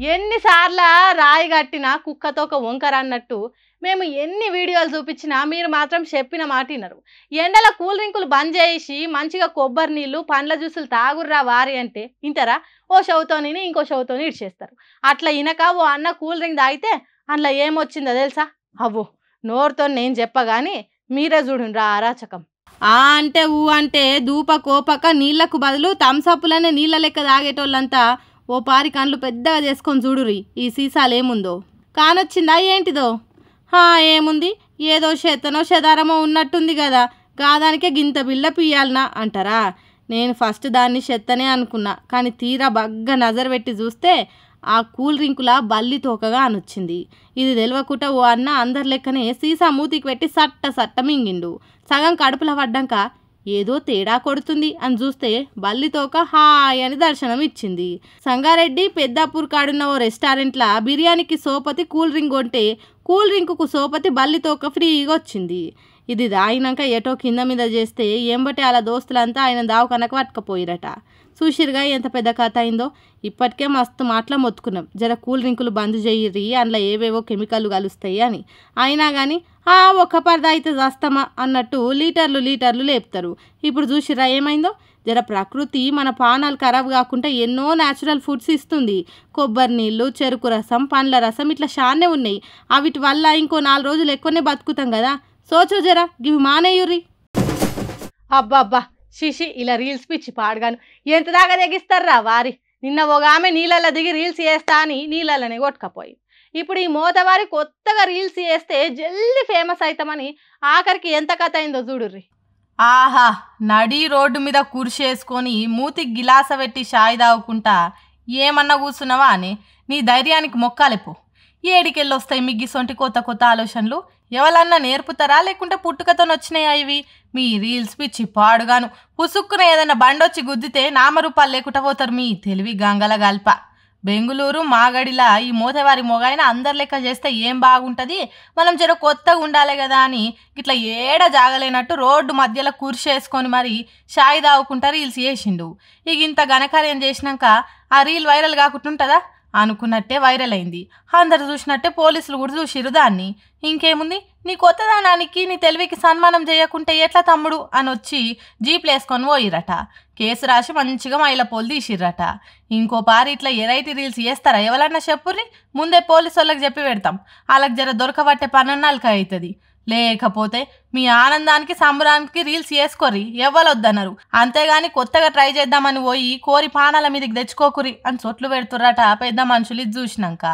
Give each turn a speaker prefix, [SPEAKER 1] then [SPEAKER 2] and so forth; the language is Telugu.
[SPEAKER 1] ఎన్నిసార్లు రాయి కట్టినా కుక్కతోక వంకర అన్నట్టు మేము ఎన్ని వీడియోలు చూపించినా మీరు మాత్రం చెప్పిన మాట వినరు. ఎండల కూల్ డ్రింకులు బంద్ చేసి మంచిగా కొబ్బరి నీళ్ళు పండ్ల జ్యూసులు తాగుర్రా వారి అంటే ఇంతరా ఓ షవుతోని ఇంకో షవుతోని ఇడిచేస్తారు. అట్లా ఇనక ఓ అన్న కూల్ డ్రింక్ తాగితే అందులో ఏమొచ్చిందో తెలుసా? అవ్వో నోరుతో నేను చెప్పగాని మీరే చూడుండ్రా అరాచకం. అంటే ఊ అంటే దూప కోపక నీళ్లకు బదులు థమ్సప్లనే నీళ్ళ లెక్క తాగేటోళ్ళంతా ఓ పారి కండ్లు పెద్దగా చేసుకొని చూడురి ఈ సీసాలేముందో. కానొచ్చిందా ఏంటిదో? ఏముంది, ఏదో శతనో శదారమో ఉన్నట్టుంది కదా, గాదానికే గింత బిల్డప్ ఇయ్యాలనా అంటారా? నేను ఫస్ట్ దాన్ని చెత్తనే అనుకున్నా, కానీ తీరా బగ్గా నజర్ పెట్టి చూస్తే ఆ కూల్ డ్రింకులా బల్లి తోకగా అనొచ్చింది. ఇది తెలవకుండా ఓ అన్న అందరి లెక్కనే సీసా మూతికి పెట్టి సట్ట సట్ట మింగిండు. సగం కడుపులో పడ్డాక ఏదో తేడా కొడుతుంది అని చూస్తే బల్లి తోక హాయ్ అని దర్శనం ఇచ్చింది. సంగారెడ్డి పెద్దాపూర్ కాడున్న ఓ రెస్టారెంట్లా బిర్యానీకి సోపతి కూల్ డ్రింక్ కొంటే కూల్ డ్రింకుకు సోపతి బల్లి తోక ఫ్రీగా వచ్చింది. ఇది తాగినాక ఎటో కింద మీద చేస్తే ఏంబటి అలా దోస్తులంతా ఆయన దావకనకు పట్టుకపోయిరట. చూసిరుగా ఎంత పెద్ద కథ అయిందో. ఇప్పటికే మస్తు మాటలు మొత్తుకున్నాం, జర కూల్ డ్రింకులు బంద్ చేయర్రి, అందులో ఏవేవో కెమికల్ కలుస్తాయి అని. అయినా కానీ ఒక్క పరద అయితే చేస్తామా అన్నట్టు లీటర్లు లీటర్లు లేపుతారు. ఇప్పుడు చూసిరా ఏమైందో. జర ప్రకృతి మన పానాలు ఖరాబ్ కాకుండా ఎన్నో న్యాచురల్ ఫుడ్స్ ఇస్తుంది. కొబ్బరి నీళ్ళు, చెరుకు రసం, పండ్ల రసం ఇట్లా షానే ఉన్నాయి. అవిటి వల్ల ఇంకో 4 రోజులు ఎక్కువనే బతుకుతాం కదా. సోచో జరా గివి మానేయుర్రి. అబ్బా శిషి ఇలా రీల్స్ పిచ్చి పాడగాను ఎంత దాకా తెగిస్తారా వారి. నిన్న ఒక ఆమె నీళ్ళల్లో దిగి రీల్స్ చేస్తా అని నీళ్ళలోనే కొట్టుకపోయి. ఇప్పుడు ఈ మోతవారి కొత్తగా రీల్స్ చేస్తే జల్దీ ఫేమస్ అవుతామని ఆఖరికి ఎంత కథ అయిందో చూడుర్రి. ఆహా, నడి రోడ్డు మీద కుర్చేసుకొని మూతికి గిలాస పెట్టి షాయి తాగుకుంటా ఏమన్నా కూర్చున్నావా అని నీ ధైర్యానికి మొక్కాలేపో. ఏడికెళ్ళొస్తాయి మిగ్గిసొంటి కొత్త కొత్త ఆలోచనలు? ఎవరన్నా నేర్పుతారా లేకుంటే పుట్టుకతో వచ్చినాయా ఇవి? మీ రీల్స్ పిచ్చి పాడుగాను. పుసుక్కున ఏదైనా బండొచ్చి గుద్దితే నామరూపాలు లేకుండా పోతారు మీ తెలివి గంగల గల్ప. బెంగుళూరు మాగడిలా ఈ మోతవారి మొగాయిన అందరి లెక్క చేస్తే ఏం బాగుంటుంది, మనం జర కొత్తగా ఉండాలి కదా అని ఇట్లా ఏడ జాగలేనట్టు రోడ్డు మధ్యలో కుర్చేసుకొని మరి షాయి తాగుకుంటా రీల్స్ చేసిండు. ఇక ఇంత ఘనకార్యం చేసినాక ఆ రీల్ వైరల్ కాకుంటుంటుందా? అనుకున్నట్టే వైరల్ అయింది. అందరు చూసినట్టే పోలీసులు కూడా చూసిరు దాన్ని. ఇంకేముంది, నీ కొత్తదానానికి నీ తెలివికి సన్మానం చేయకుంటే ఎట్లా తమ్ముడు అని వచ్చి జీప్లు వేసుకొని పోయిరట. కేసు రాసి మంచిగా మైల పోలు తీసిర్రట. ఇంకో పారి ఇట్లా ఎరైటీ రీల్స్ చేస్తారా ఎవరన్నా చెప్పుర్రి, ముందే పోలీసు వాళ్ళకి చెప్పి పెడతాం. వాళ్ళకి జర దొరకబట్టే పనన్నాళ్ళకి అవుతుంది. లేకపోతే మీ ఆనందానికి సంబరానికి రీల్స్ చేసుకోర్రి, ఎవ్వరొద్దన్నారు. అంతేగాని కొత్తగా ట్రై చేద్దామని పోయి కోరి పానాల మీదకి తెచ్చుకోకురి అని చొట్లు పెడుతుర్రట పెద్ద మనుషులు ఇది చూసినాక.